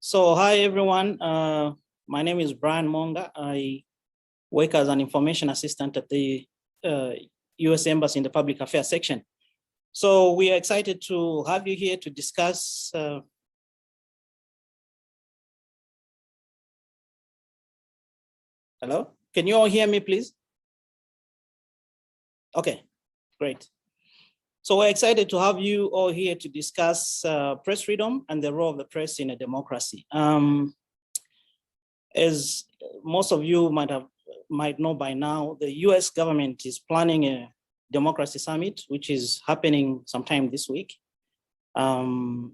So hi everyone, my name is Brian Monga. I work as an information assistant at the US Embassy in the Public Affairs section. So we are excited to have you here to discuss hello, can you all hear me please? Okay, great. So we're excited to have you all here to discuss press freedom and the role of the press in a democracy. As most of you might know by now, the US government is planning a democracy summit, which is happening sometime this week, in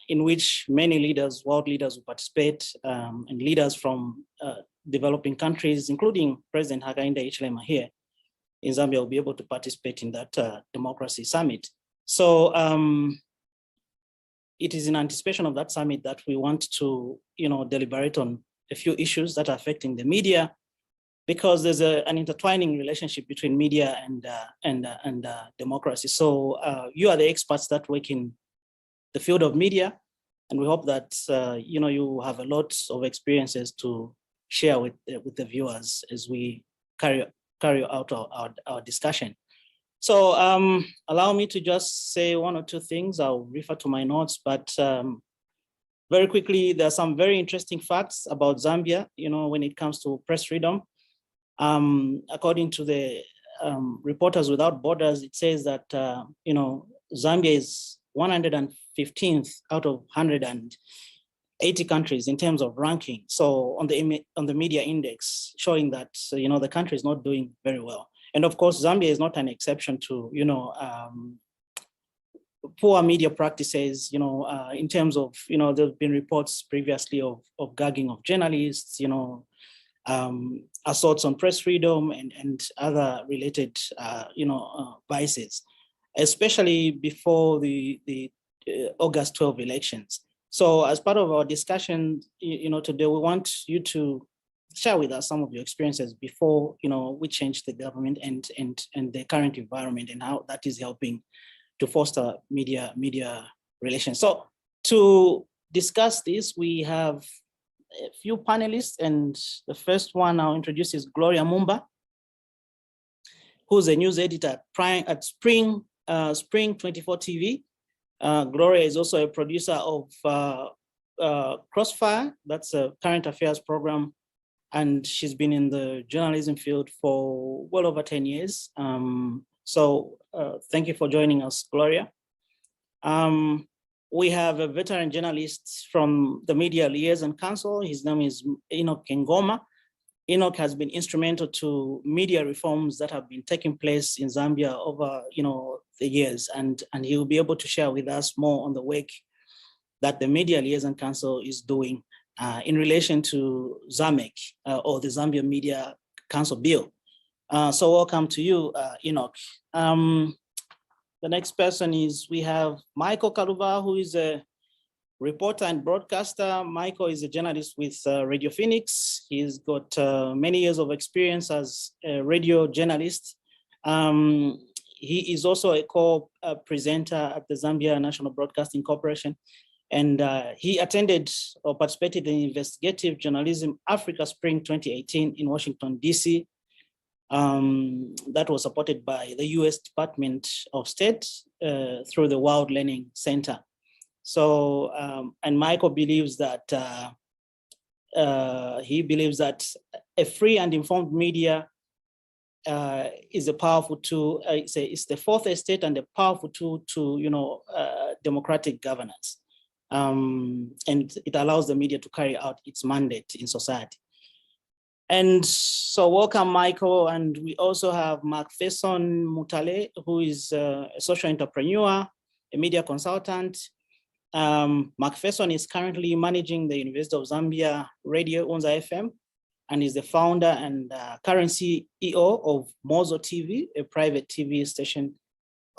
which many leaders, world leaders will participate, and leaders from developing countries, including President Hakainde Hichilema here in Zambia, will be able to participate in that democracy summit. So it is in anticipation of that summit that we want to, deliberate on a few issues that are affecting the media, because there's an intertwining relationship between media and democracy. So you are the experts that work in the field of media, and we hope that you have a lot of experiences to share with the viewers as we carry out our discussion. So allow me to just say one or two things. I'll refer to my notes, but very quickly, there are some very interesting facts about Zambia, when it comes to press freedom. According to the Reporters Without Borders, it says that, Zambia is 115th out of 180 countries in terms of ranking. So on the media index, showing that, the country is not doing very well. And of course, Zambia is not an exception to, poor media practices, in terms of, there have been reports previously of gagging of journalists, assaults on press freedom and other related, vices, especially before the August 12 elections. So as part of our discussion, today, we want you to share with us some of your experiences before, we change the government and the current environment and how that is helping to foster media relations. So to discuss this, we have a few panelists, and the first one I'll introduce is Gloria Mumba, who's a news editor at Spring 24 TV. Gloria is also a producer of Crossfire, that's a current affairs program, and she's been in the journalism field for well over 10 years. So thank you for joining us, Gloria. We have a veteran journalist from the Media Liaison Council. His name is Enoch Ngoma. Enoch has been instrumental to media reforms that have been taking place in Zambia over the years, and he will be able to share with us more on the work that the Media Liaison Council is doing in relation to ZAMEC, or the Zambia Media Council Bill. So welcome to you, Enoch. The next person we have Michael Carlova, who is a reporter and broadcaster. Michael is a journalist with Radio Phoenix. He's got many years of experience as a radio journalist. He is also a co-presenter at the Zambia National Broadcasting Corporation. And he attended or participated in Investigative Journalism Africa Spring 2018 in Washington, DC. That was supported by the US Department of State through the World Learning Center. So, and Michael believes that, a free and informed media is a powerful tool. It's the fourth estate and a powerful tool to, democratic governance. And it allows the media to carry out its mandate in society. And so welcome, Michael. And we also have Macpherson Mutale, who is a social entrepreneur, a media consultant. Macpherson is currently managing the University of Zambia Radio Unza FM, and is the founder and current CEO of Mozo TV, a private TV station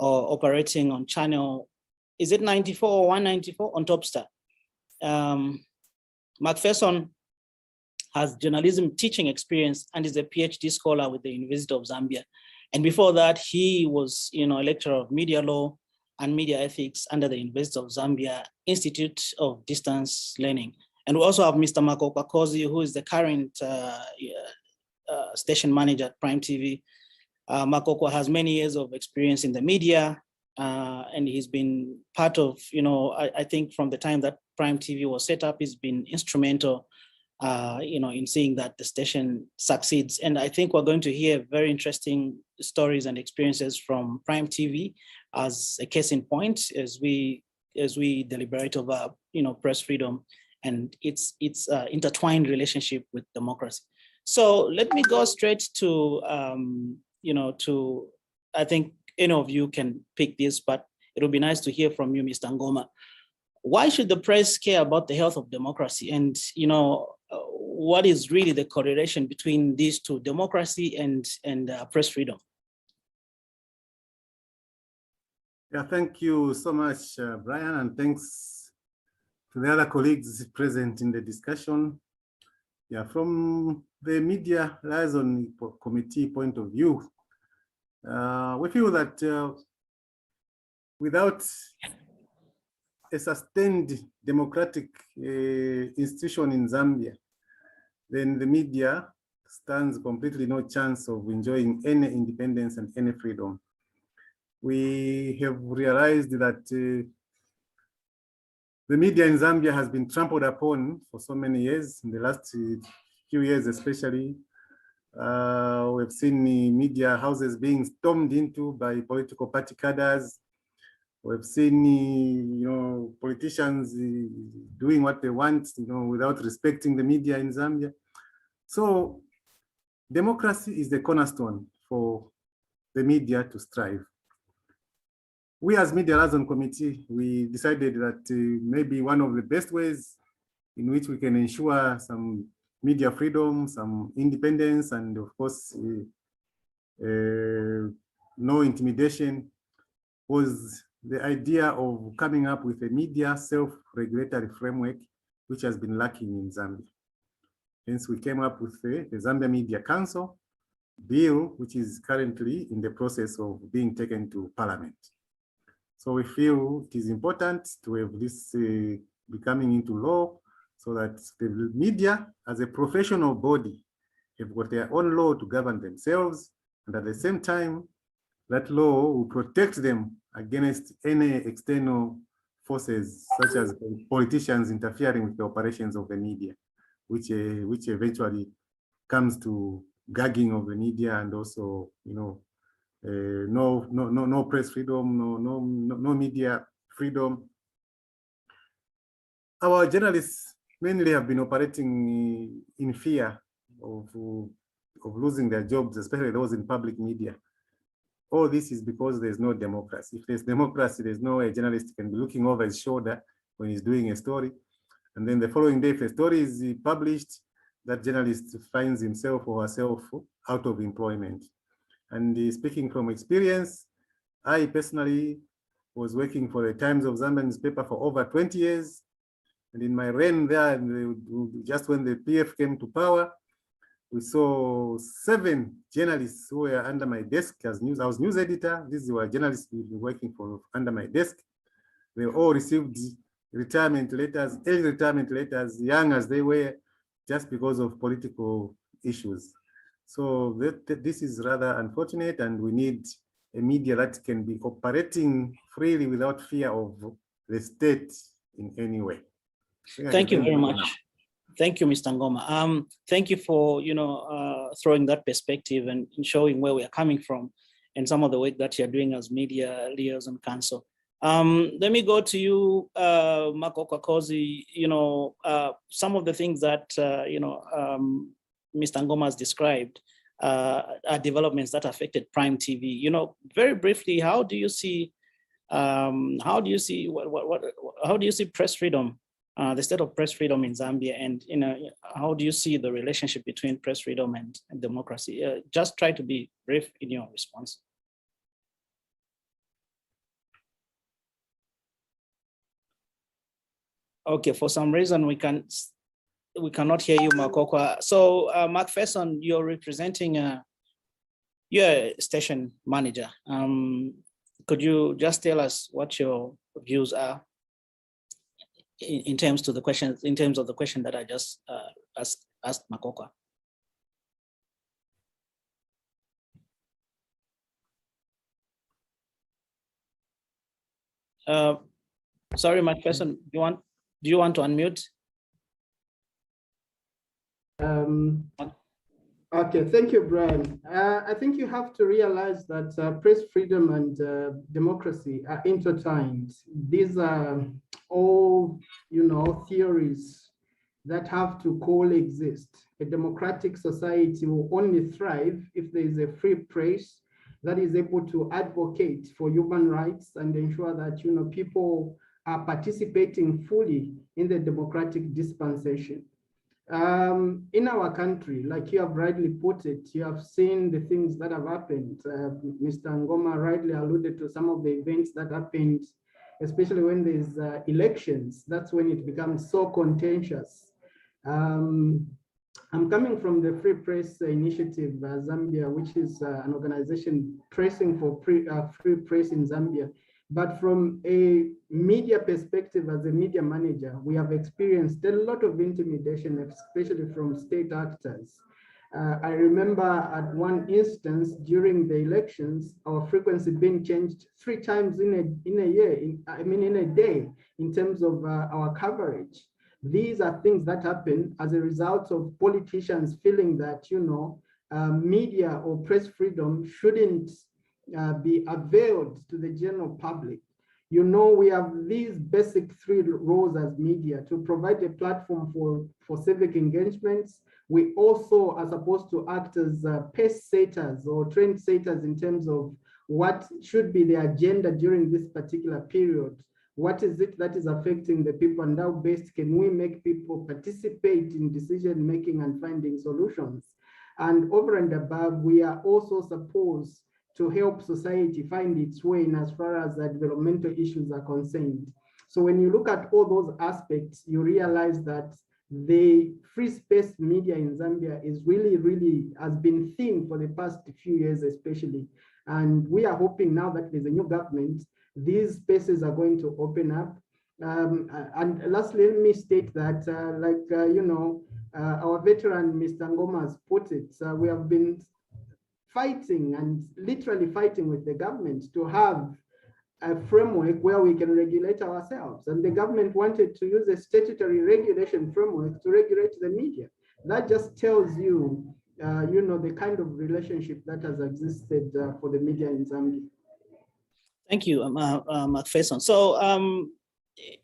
operating on channel, is it 94 or 194 on Topstar? Macpherson has journalism teaching experience and is a PhD scholar with the University of Zambia. And before that, he was a lecturer of media law and media ethics under the University of Zambia Institute of Distance Learning. And we also have Mr. Makokwa Kozi, who is the current station manager at Prime TV. Makokwa has many years of experience in the media, and he's been part of, I think from the time that Prime TV was set up, he's been instrumental, in seeing that the station succeeds. And I think we're going to hear very interesting stories and experiences from Prime TV as a case in point, as we deliberate over, press freedom and its intertwined relationship with democracy. So let me go straight to, I think any of you can pick this, but it would be nice to hear from you, Mr. Ngoma. Why should the press care about the health of democracy? And, what is really the correlation between these two, democracy and press freedom? Yeah, thank you so much, Brian, and thanks to the other colleagues present in the discussion. Yeah, from the Media Liaison Committee point of view, we feel that without a sustained democratic institution in Zambia, then the media stands completely no chance of enjoying any independence and any freedom. We have realized that the media in Zambia has been trampled upon for so many years, in the last few years especially. We've seen media houses being stormed into by political party cadres. We've seen, politicians doing what they want, without respecting the media in Zambia. So democracy is the cornerstone for the media to strive. We as Media Liaison Committee, we decided that maybe one of the best ways in which we can ensure some media freedom, some independence, and of course, no intimidation, was the idea of coming up with a media self-regulatory framework, which has been lacking in Zambia. Hence, we came up with the Zambia Media Council bill, which is currently in the process of being taken to Parliament. So we feel it is important to have this becoming into law, so that the media, as a professional body, have got their own law to govern themselves, and at the same time, that law will protect them against any external forces, such as politicians interfering with the operations of the media, which eventually comes to gagging of the media, and also, no press freedom, no media freedom. Our journalists mainly have been operating in fear of losing their jobs, especially those in public media. All this is because there's no democracy. If there's democracy, there's no way a journalist can be looking over his shoulder when he's doing a story. And then the following day, if a story is published, that journalist finds himself or herself out of employment. And speaking from experience, I personally was working for the Times of Zambia newspaper for over 20 years. And in my reign there, just when the PF came to power, we saw 7 journalists who were under my desk as news. I was news editor. These were journalists who were working for under my desk. They all received retirement letters, early retirement letters, young as they were, just because of political issues. So this is rather unfortunate, and we need a media that can be operating freely without fear of the state in any way. Thank you very much. Thank you, Mr. Ngoma. Thank you for throwing that perspective and showing where we are coming from and some of the work that you're doing as Media Liaison Council. Let me go to you, Makokwa Kozi. Some of the things that Mr. Ngoma has described are developments that affected Prime TV. Very briefly, how do you see press freedom? The state of press freedom in Zambia, and how do you see the relationship between press freedom and democracy? Just try to be brief in your response. Okay, for some reason we cannot hear you, Makokwa. So Macpherson, you're representing you're a station manager. Could you just tell us what your views are? in terms of the question that I just asked Makokwa. Sorry, my person, do you want to unmute? Okay, thank you, Brian. I think you have to realize that press freedom and democracy are intertwined. These are all, theories that have to coexist. A democratic society will only thrive if there is a free press that is able to advocate for human rights and ensure that, people are participating fully in the democratic dispensation. In our country, like you have rightly put it, you have seen the things that have happened. Mr. Ngoma rightly alluded to some of the events that happened, especially when there's elections. That's when it becomes so contentious. I'm coming from the Free Press Initiative Zambia, which is an organization pressing for free press in Zambia. But from a media perspective, as a media manager, we have experienced a lot of intimidation, especially from state actors. I remember at one instance during the elections, our frequency being changed 3 times in a year, in a day, in terms of our coverage. These are things that happen as a result of politicians feeling that, media or press freedom shouldn't be availed to the general public. We have these basic 3 roles as media: to provide a platform for civic engagements. We also are supposed to act as pace setters or trend setters in terms of what should be the agenda during this particular period. What is it that is affecting the people, and how best can we make people participate in decision making and finding solutions? And over and above, we are also supposed to help society find its way in as far as developmental issues are concerned. So when you look at all those aspects, you realize that the free space media in Zambia is really has been thin for the past few years, especially. And we are hoping now that there's a new government, these spaces are going to open up. And lastly, let me state that, our veteran, Mr. Ngoma, has put it, we have been fighting and literally fighting with the government to have a framework where we can regulate ourselves. And the government wanted to use a statutory regulation framework to regulate the media. That just tells you, the kind of relationship that has existed for the media in Zambia. Thank you, Macpherson. So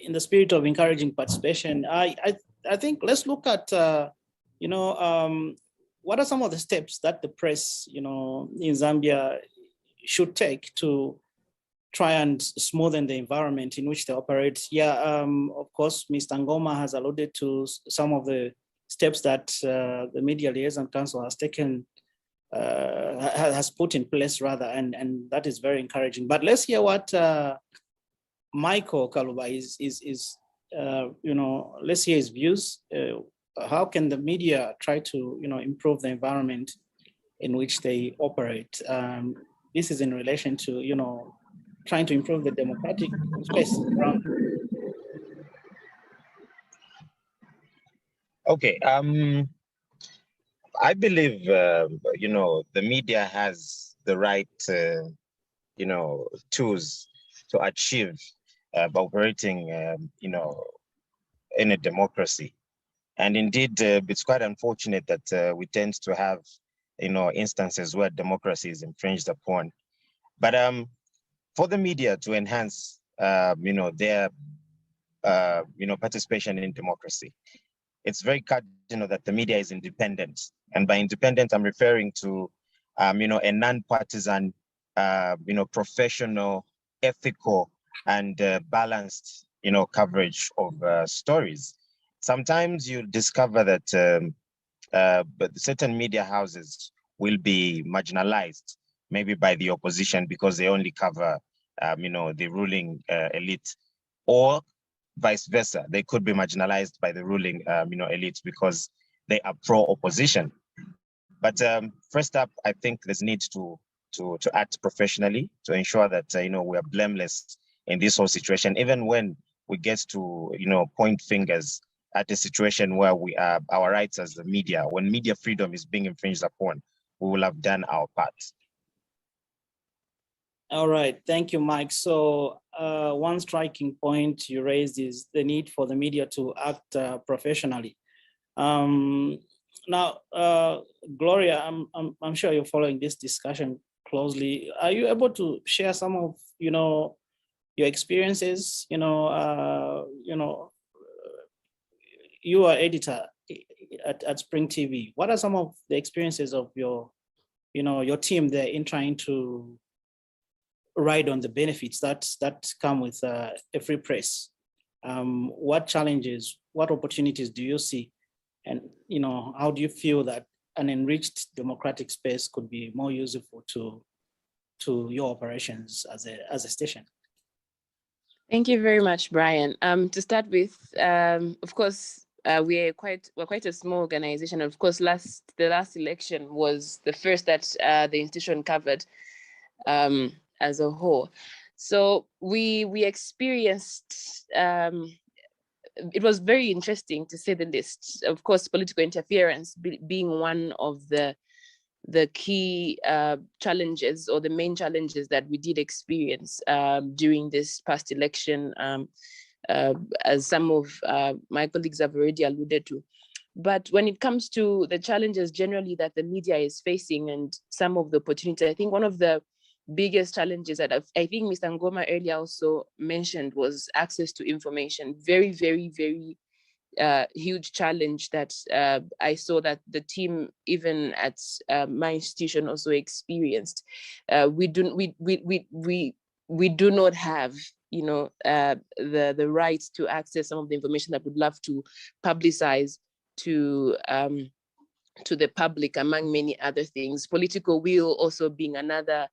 in the spirit of encouraging participation, I think let's look at, what are some of the steps that the press, in Zambia should take to try and smoothen the environment in which they operate? Yeah, of course, Mr. Ngoma has alluded to some of the steps that the Media Liaison Council has taken, has put in place rather, and that is very encouraging. But let's hear what Michael Carlova let's hear his views. How can the media try to, improve the environment in which they operate? This is in relation to, trying to improve the democratic space around. Okay. I believe, the media has the right, tools to achieve by operating, in a democracy. And indeed, it's quite unfortunate that we tend to have, instances where democracy is infringed upon. But for the media to enhance, their, participation in democracy, it's very cardinal that the media is independent. And by independent, I'm referring to, a non-partisan, professional, ethical, and balanced, coverage of stories. Sometimes you discover that but certain media houses will be marginalized, maybe by the opposition because they only cover, the ruling elite, or vice versa. They could be marginalized by the ruling, elite because they are pro-opposition. But first up, I think there's need to act professionally to ensure that we are blameless in this whole situation, even when we get to, point fingers at a situation where our rights as the media, when media freedom is being infringed upon, we will have done our part. All right, thank you, Mike. So one striking point you raised is the need for the media to act professionally. Now, Gloria, I'm sure you're following this discussion closely. Are you able to share some of, your experiences? You are editor at Spring TV. What are some of the experiences of your team there in trying to ride on the benefits that come with a free press? What challenges, what opportunities do you see? And how do you feel that an enriched democratic space could be more useful to your operations as a station? Thank you very much, Brian. To start with, of course, we're quite a small organization. Of course, the last election was the first that the institution covered as a whole. So we experienced, it was very interesting to say the least. Of course, political interference being one of the key challenges, or the main challenges that we did experience during this past election, as some of my colleagues have already alluded to. But when it comes to the challenges generally that the media is facing and some of the opportunities, I think one of the biggest challenges that I think Mr. Ngoma earlier also mentioned was access to information. Very, very, very huge challenge that I saw that the team, even at my institution, also experienced. We do not have, the right to access some of the information that we'd love to publicize to the public, among many other things. Political will also being another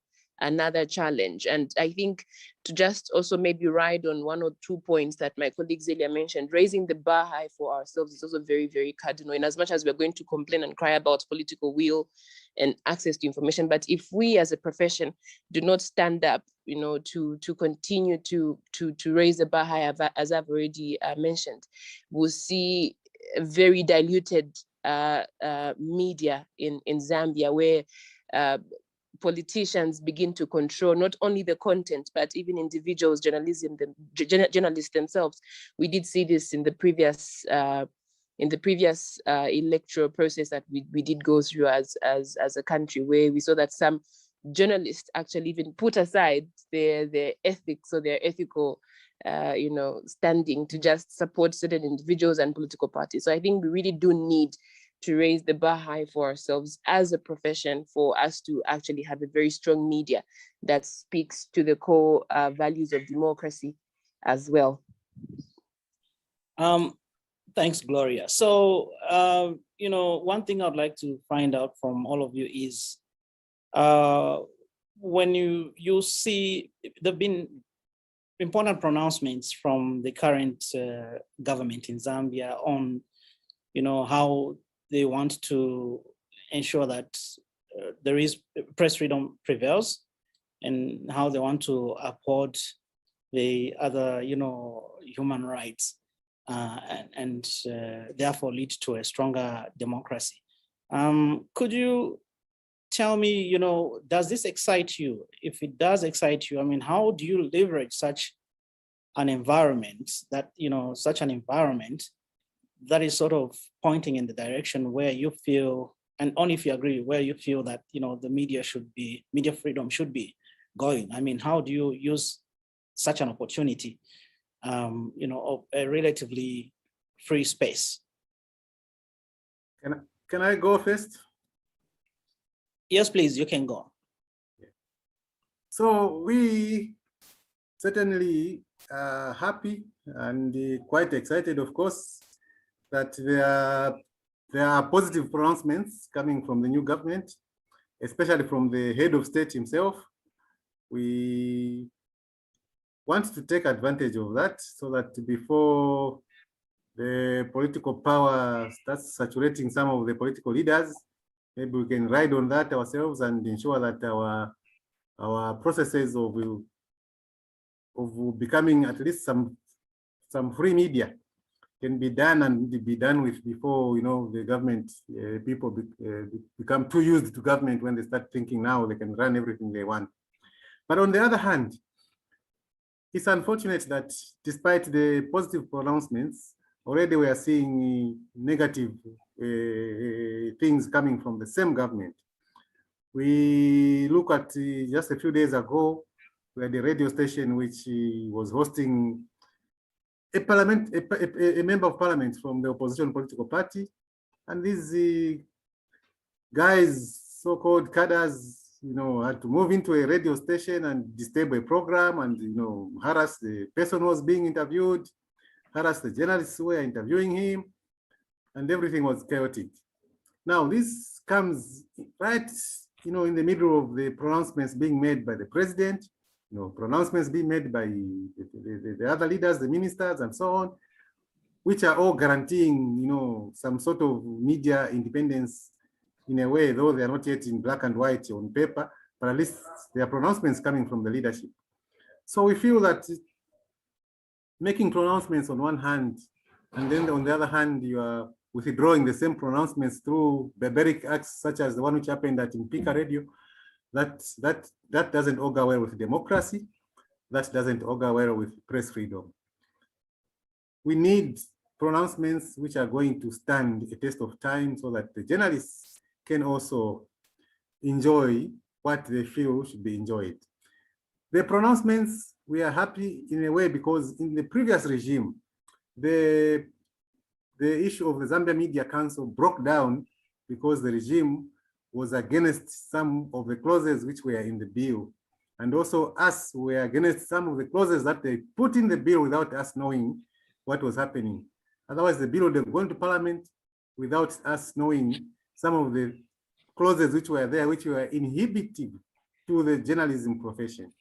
challenge. And I think to just also maybe ride on one or 2 points that my colleague Zelia mentioned, raising the bar high for ourselves is also very, very cardinal. In as much as we're going to complain and cry about political will and access to information, but if we as a profession do not stand up, to continue to raise the bar high, as I've already mentioned, we'll see a very diluted media in Zambia, where politicians begin to control not only the content, but even individuals, journalists themselves. We did see this in the previous electoral process that we did go through as a country, where we saw that some journalists actually even put aside their ethics or their ethical standing to just support certain individuals and political parties. So I think we really do need to raise the bar high for ourselves as a profession, for us to actually have a very strong media that speaks to the core values of democracy as well. Thanks, Gloria. So, one thing I'd like to find out from all of you is, when you see, there've been important pronouncements from the current government in Zambia on, how they want to ensure that there is press freedom prevails, and how they want to uphold the other, human rights, and therefore lead to a stronger democracy. Could you tell me, does this excite you? If it does excite you, how do you leverage such an environment that, that is sort of pointing in the direction where you feel, and only if you agree, where you feel that, the media freedom should be going? How do you use such an opportunity, of a relatively free space? Can I go first? Yes, please, you can go. So we certainly are happy and quite excited, of course, that there are positive pronouncements coming from the new government, especially from the head of state himself. We want to take advantage of that, so that before the political power starts saturating some of the political leaders, maybe we can ride on that ourselves and ensure that our processes of becoming at least some free media can be done and be done with before, the government, people become too used to government when they start thinking now they can run everything they want. But on the other hand, it's unfortunate that despite the positive pronouncements, already we are seeing negative things coming from the same government. We look at just a few days ago, we had a radio station which was hosting a member of parliament from the opposition political party, and these guys, so-called cadres, had to move into a radio station and disturb a program and harass the person who was being interviewed, harass the journalists who were interviewing him, and everything was chaotic. Now this comes right, in the middle of the pronouncements being made by the president, pronouncements being made by the other leaders, the ministers, and so on, which are all guaranteeing, some sort of media independence in a way, though they are not yet in black and white on paper, but at least there are pronouncements coming from the leadership. So we feel that making pronouncements on one hand, and then on the other hand, you are withdrawing the same pronouncements through barbaric acts such as the one which happened at Impika Radio, that doesn't augur well with democracy. That doesn't augur well with press freedom. We need pronouncements which are going to stand a test of time so that the journalists can also enjoy what they feel should be enjoyed. The pronouncements, we are happy in a way because in the previous regime, the issue of the Zambia Media Council broke down because the regime was against some of the clauses which were in the bill. And also us were against some of the clauses that they put in the bill without us knowing what was happening. Otherwise, the bill would have gone to parliament without us knowing some of the clauses which were there, which were inhibitive to the journalism profession.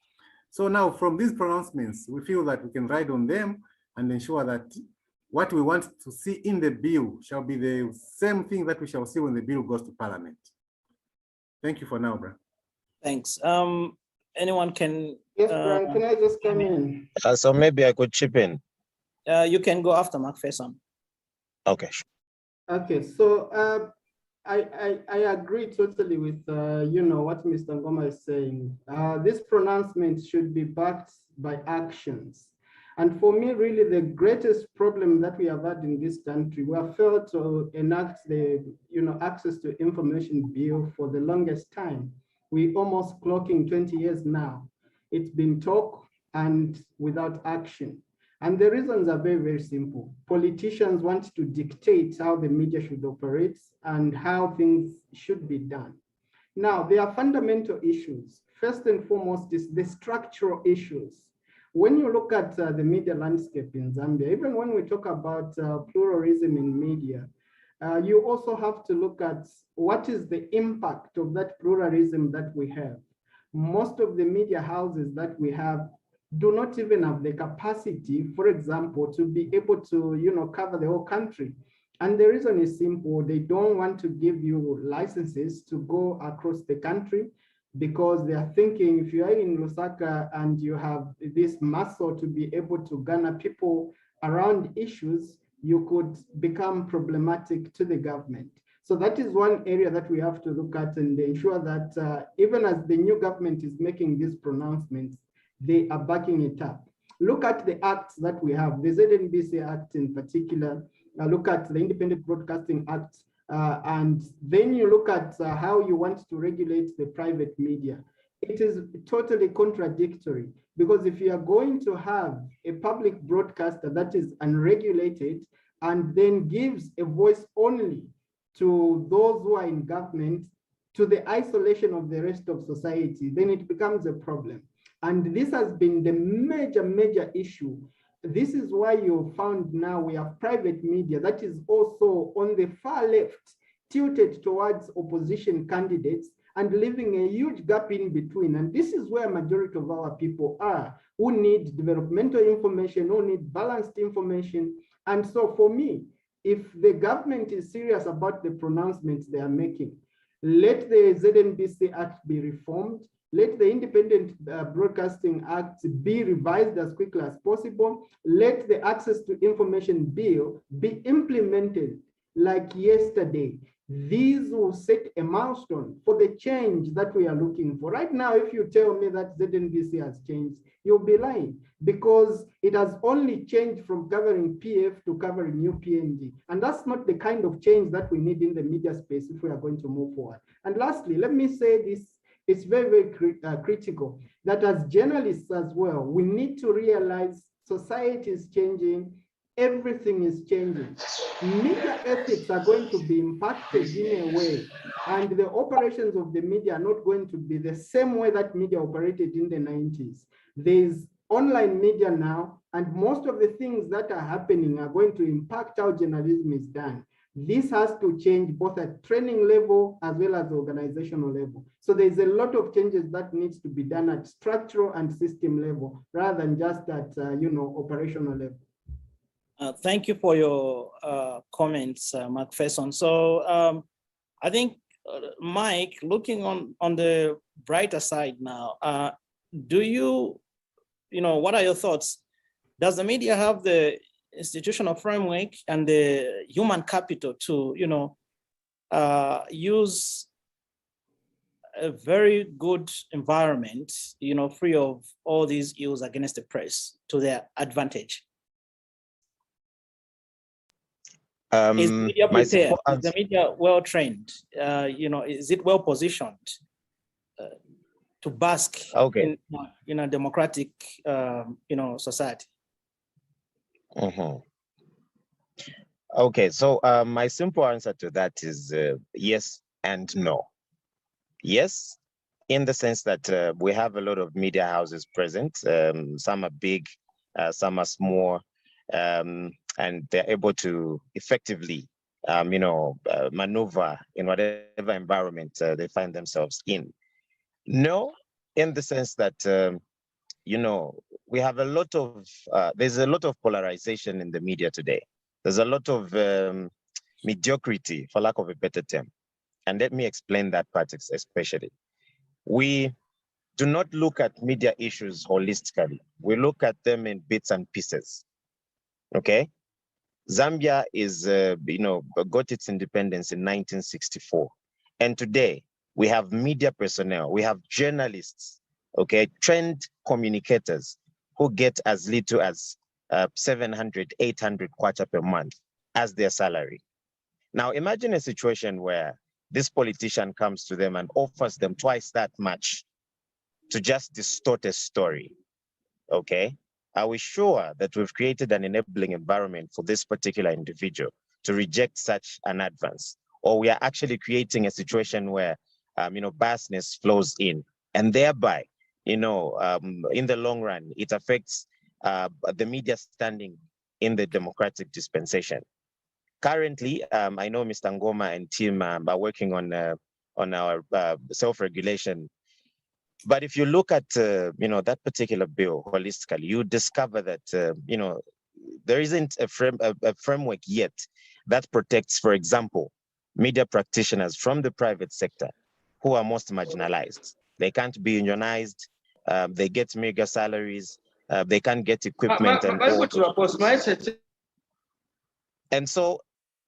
So now from these pronouncements, we feel that we can ride on them and ensure that what we want to see in the bill shall be the same thing that we shall see when the bill goes to parliament. Thank you for now, Brian. Thanks. Anyone can... Yes, Brian, can I just come in? So maybe I could chip in. You can go after Mark Faison. Okay. Okay, so I agree totally with what Mr. Ngoma is saying. This pronouncement should be backed by actions. And for me, really, the greatest problem that we have had in this country, we have failed to enact the access to information bill for the longest time. We almost clocking 20 years now. It's been talk and without action. And the reasons are very, very simple. Politicians want to dictate how the media should operate and how things should be done. Now, there are fundamental issues. First and foremost is the structural issues. When you look at the media landscape in Zambia, even when we talk about pluralism in media, you also have to look at what is the impact of that pluralism that we have. Most of the media houses that we have do not even have the capacity, for example, to be able to cover the whole country. And the reason is simple. They don't want to give you licenses to go across the country because they are thinking if you are in Lusaka and you have this muscle to be able to garner people around issues, you could become problematic to the government. So that is one area that we have to look at and ensure that even as the new government is making these pronouncements, they are backing it up. Look at the acts that we have, the ZNBC Act in particular, look at the Independent Broadcasting Act, and then you look at how you want to regulate the private media. It is totally contradictory because if you are going to have a public broadcaster that is unregulated and then gives a voice only to those who are in government, to the isolation of the rest of society, then it becomes a problem. And this has been the major issue. This is why you found now we have private media that is also on the far left, tilted towards opposition candidates and leaving a huge gap in between. And this is where majority of our people are, who need developmental information, who need balanced information. And so for me, if the government is serious about the pronouncements they are making, let the ZNBC Act be reformed. Let the Independent Broadcasting Act be revised as quickly as possible. Let the Access to Information Bill be implemented like yesterday. These will set a milestone for the change that we are looking for. Right now, if you tell me that ZNBC has changed, you'll be lying, because it has only changed from covering PF to covering UPND. And that's not the kind of change that we need in the media space if we are going to move forward. And lastly, let me say this, it's very, very critical that as journalists as well, we need to realize society is changing, everything is changing. Media ethics are going to be impacted in a way, and the operations of the media are not going to be the same way that media operated in the 90s. There's online media now, and most of the things that are happening are going to impact how journalism is done. This has to change both at training level as well as organizational level. So there's a lot of changes that needs to be done at structural and system level rather than just at operational level. Thank you for your comments, Macpherson. So I think, Mike, looking on the brighter side now, what are your thoughts? Does the media have the institutional framework and the human capital to, use a very good environment, free of all these ills against the press to their advantage? Is the media prepared? Is the media well trained? Is it well positioned to bask in a democratic, society? Mm-hmm. Okay, so my simple answer to that is yes and no. Yes, in the sense that we have a lot of media houses present. Some are big, some are small, and they're able to effectively, maneuver in whatever environment they find themselves in. No, in the sense that, we have a lot of, there's a lot of polarization in the media today. There's a lot of mediocrity, for lack of a better term. And let me explain that part especially. We do not look at media issues holistically. We look at them in bits and pieces, okay? Zambia is, got its independence in 1964. And today we have media personnel, we have journalists, okay, trained communicators who get as little as 700, 800 kwacha per month as their salary. Now imagine a situation where this politician comes to them and offers them twice that much to just distort a story, okay? Are we sure that we've created an enabling environment for this particular individual to reject such an advance? Or we are actually creating a situation where, biasness flows in, and thereby, in the long run, it affects the media standing in the democratic dispensation. Currently, I know Mr. Ngoma and team are working on our self-regulation. But if you look at, that particular bill holistically, you discover that, there isn't a framework yet that protects, for example, media practitioners from the private sector who are most marginalized. They can't be unionized, they get meager salaries, they can't get equipment and so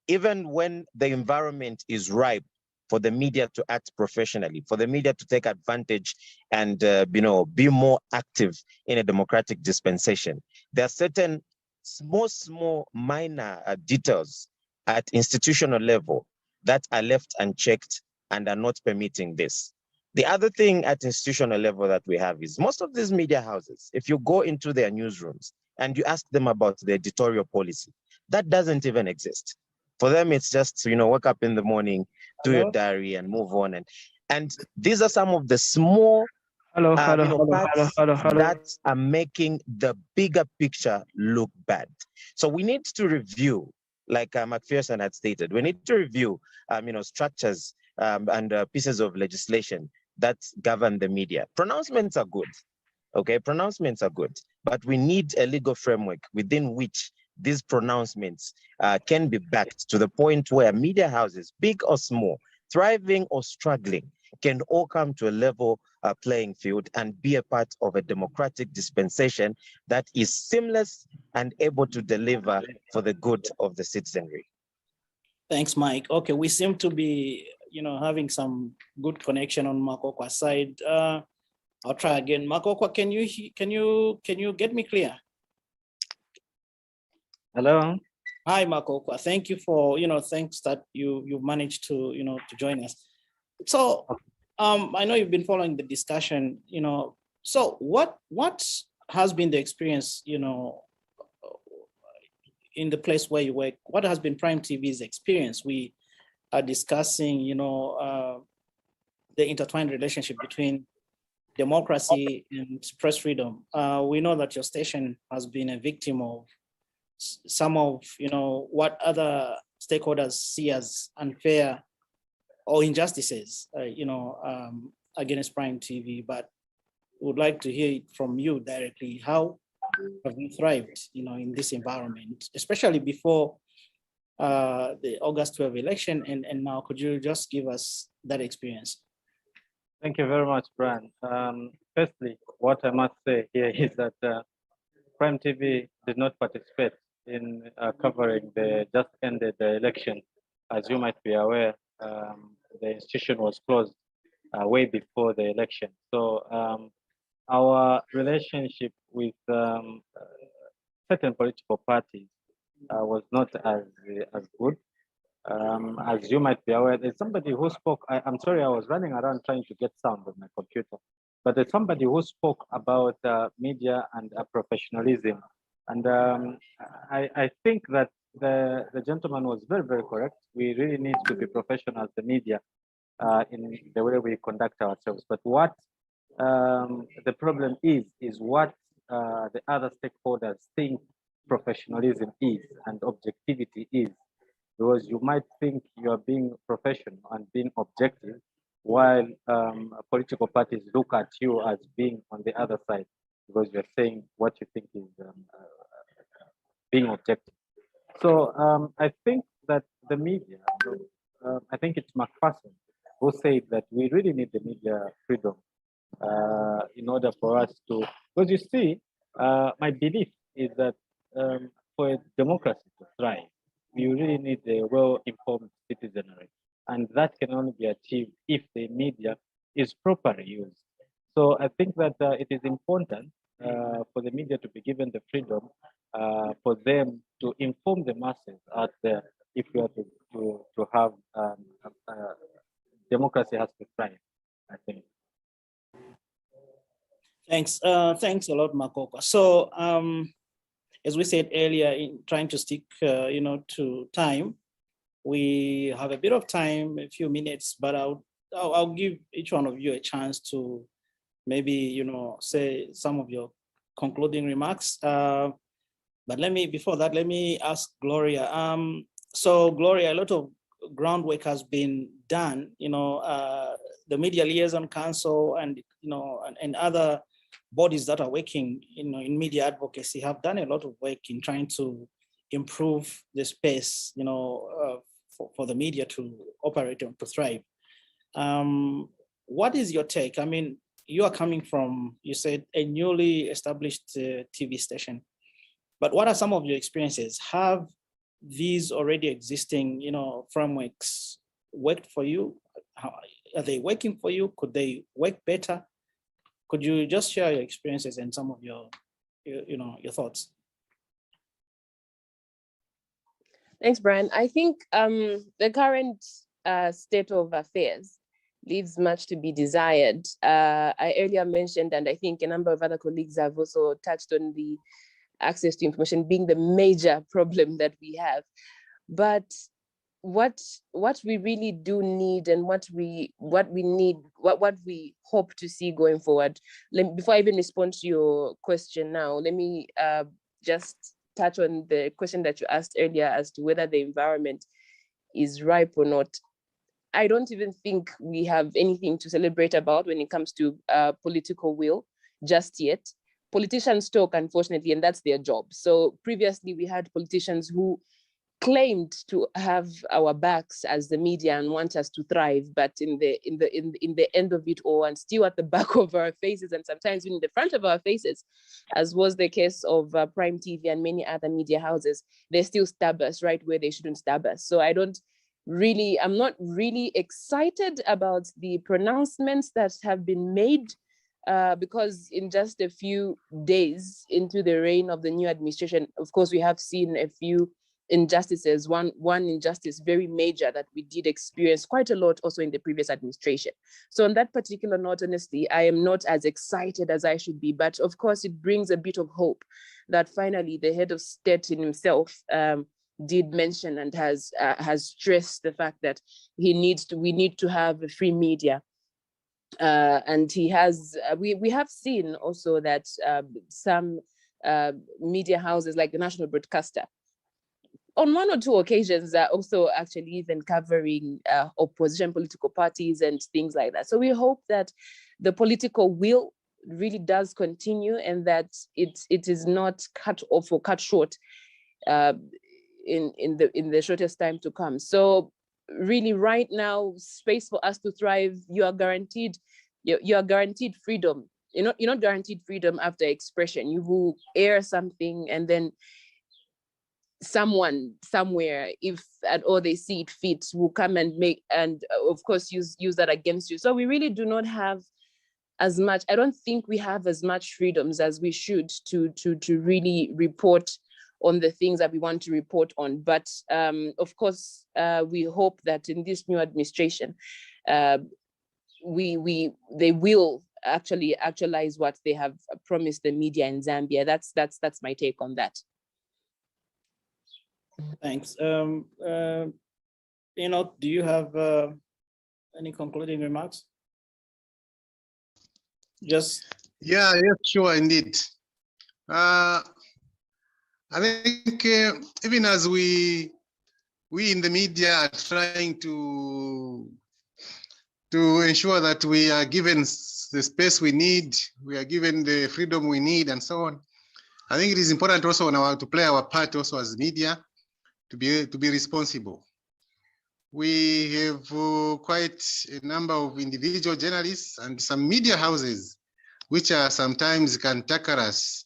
even when the environment is ripe for the media to act professionally, for the media to take advantage and be more active in a democratic dispensation, there are certain small minor details at institutional level that are left unchecked and are not permitting this. The other thing at institutional level that we have is most of these media houses, if you go into their newsrooms and you ask them about the editorial policy, that doesn't even exist. For them, it's just, wake up in the morning, do your diary and move on. And these are some of the small parts that are making the bigger picture look bad. So we need to review, like Macpherson had stated, we need to review, structures and pieces of legislation that govern the media. Pronouncements are good, okay? Pronouncements are good, but we need a legal framework within which these pronouncements can be backed to the point where media houses, big or small, thriving or struggling, can all come to a level playing field and be a part of a democratic dispensation that is seamless and able to deliver for the good of the citizenry. Thanks, Mike. Okay, we seem to be, having some good connection on Makokwa's side. I'll try again. Makokwa, can you get me clear? Hello. Hi, Makokwa. Thank you for, thanks that you managed to, to join us. So, I know you've been following the discussion, so what has been the experience, in the place where you work? What has been Prime TV's experience? We are discussing, the intertwined relationship between democracy and press freedom. We know that your station has been a victim of some of, what other stakeholders see as unfair or injustices, against Prime TV, but would like to hear it from you directly. How have you thrived, in this environment, especially before the August 12 election and now? Could you just give us that experience? Thank you very much, Brian. Firstly, what I must say here is that Prime TV did not participate in covering the just ended election. As you might be aware, the institution was closed way before the election. So our relationship with certain political parties was not as good. As you might be aware, there's somebody who spoke. I'm sorry, I was running around trying to get sound on my computer, but there's somebody who spoke about media and professionalism. And I think that the gentleman was very, very correct. We really need to be professional as the media in the way we conduct ourselves. But what the problem is what the other stakeholders think professionalism is and objectivity is. Because you might think you are being professional and being objective, while political parties look at you as being on the other side, because you're saying what you think is being objective. So I think that the media, I think it's McPherson who said that we really need the media freedom in order for us to, because you see, my belief is that for a democracy to thrive, you really need a well-informed citizenry. And that can only be achieved if the media is properly used. So I think that it is important for the media to be given the freedom for them to inform the masses out there if we are to have democracy has to thrive, I think. Thanks. Thanks a lot, Makokwa. So as we said earlier, in trying to stick, to time, we have a bit of time, a few minutes, but I'll give each one of you a chance to maybe, say some of your concluding remarks. But before that, let me ask Gloria. So Gloria, a lot of groundwork has been done, the Media Liaison Council and, and other bodies that are working, in media advocacy have done a lot of work in trying to improve the space, for the media to operate and to thrive. What is your take? I mean, you are coming from, you said, a newly established TV station, but what are some of your experiences? Have these already existing, frameworks worked for you? How, are they working for you? Could they work better? Could you just share your experiences and some of your thoughts? Thanks, Brian. I think the current state of affairs leaves much to be desired. I earlier mentioned, and I think a number of other colleagues have also touched on the access to information being the major problem that we have. But what we really do need and what we hope to see going forward. Before I even respond to your question now, let me just touch on the question that you asked earlier as to whether the environment is ripe or not. I don't even think we have anything to celebrate about when it comes to political will just yet. Politicians talk, unfortunately, and that's their job. So previously we had politicians who claimed to have our backs as the media and want us to thrive, but in the end of it all, and still at the back of our faces, and sometimes even in the front of our faces, as was the case of Prime TV and many other media houses, they still stab us right where they shouldn't stab us. So I'm not really excited about the pronouncements that have been made, because in just a few days into the reign of the new administration, of course, we have seen a few injustices, one injustice very major that we did experience quite a lot also in the previous administration. So on that particular note, honestly, I am not as excited as I should be, but of course it brings a bit of hope that finally the head of state in himself did mention and has stressed the fact that we need to have a free media. And he has, we have seen also that some media houses like the National Broadcaster, on one or two occasions, are also actually even covering opposition political parties and things like that. So we hope that the political will really does continue, and that it is not cut off or cut short in the shortest time to come. So really, right now, space for us to thrive, you are guaranteed freedom. You're not guaranteed freedom after expression. You will air something, and then someone somewhere, if at all they see it fit, will come and make, and of course use that against you. So we really do not have as much, I don't think we have as much freedoms as we should to really report on the things that we want to report on. But of course, we hope that in this new administration, they will actually actualize what they have promised the media in Zambia. That's my take on that. Thanks. Do you have any concluding remarks? Yeah, sure, indeed. I think even as we in the media are trying to ensure that we are given the space we need, we are given the freedom we need, and so on, I think it is important also to play our part also as media, to be responsible. We have quite a number of individual journalists and some media houses which are sometimes cantankerous.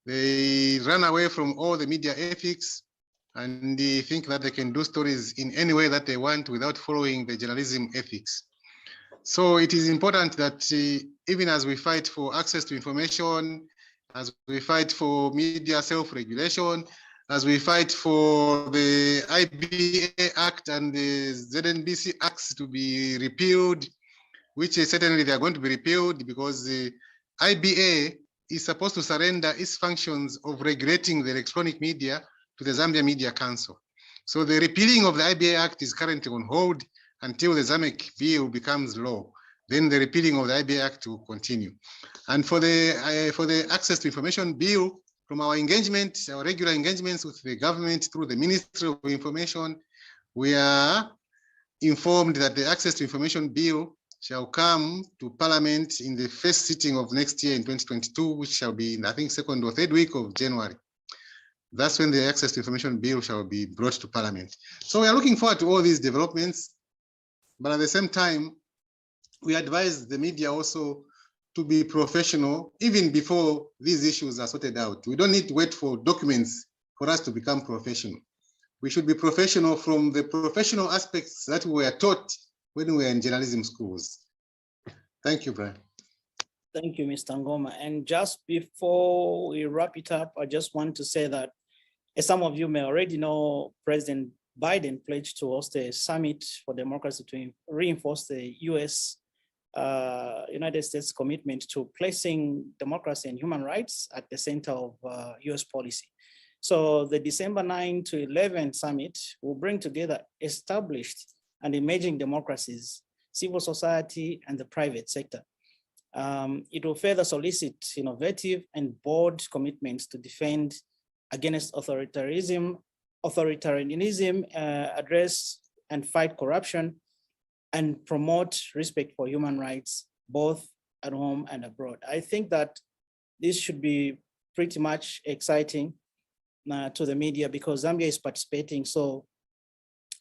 They run away from all the media ethics, and they think that they can do stories in any way that they want without following the journalism ethics. So it is important that even as we fight for access to information, as we fight for media self-regulation, as we fight for the IBA Act and the ZNBC Acts to be repealed, which is certainly they are going to be repealed, because the IBA is supposed to surrender its functions of regulating the electronic media to the Zambia Media Council. So the repealing of the IBA Act is currently on hold until the ZAMEC bill becomes law. Then the repealing of the IBA Act will continue. And for the Access to Information Bill, from our engagement, our regular engagements with the government through the Ministry of Information, we are informed that the Access to Information Bill shall come to Parliament in the first sitting of next year in 2022, which shall be in, I think, second or third week of January. That's when the Access to Information Bill shall be brought to Parliament. So we are looking forward to all these developments, but at the same time, we advise the media also to be professional even before these issues are sorted out. We don't need to wait for documents for us to become professional. We should be professional from the professional aspects that we were taught when we were in journalism schools. Thank you, Brian. Thank you, Mr. Ngoma. And just before we wrap it up, I just want to say that, as some of you may already know, President Biden pledged to host a summit for democracy to reinforce the United States commitment to placing democracy and human rights at the center of US policy. So the December 9 to 11 summit will bring together established and emerging democracies, civil society, and the private sector. It will further solicit innovative and bold commitments to defend against authoritarianism, address and fight corruption, and promote respect for human rights, both at home and abroad. I think that this should be pretty much exciting. to the media, because Zambia is participating. So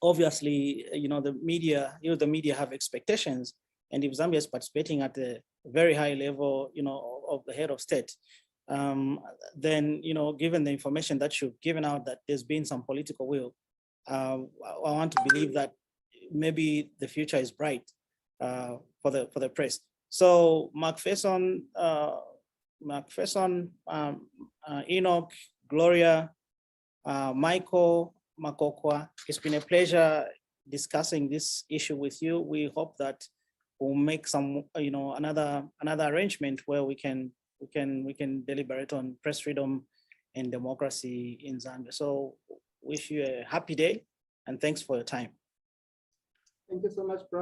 obviously, the media have expectations, and if Zambia is participating at a very high level, of the head of state, then, given the information that you've given out, that there's been some political will, I want to believe that maybe the future is bright for the press. So Macpherson, Enoch, Gloria, Michael, Makokwa, it's been a pleasure discussing this issue with you. We hope that we'll make some, another arrangement where we can deliberate on press freedom and democracy in Zambia. So wish you a happy day, and thanks for your time. Thank you so much, Brian.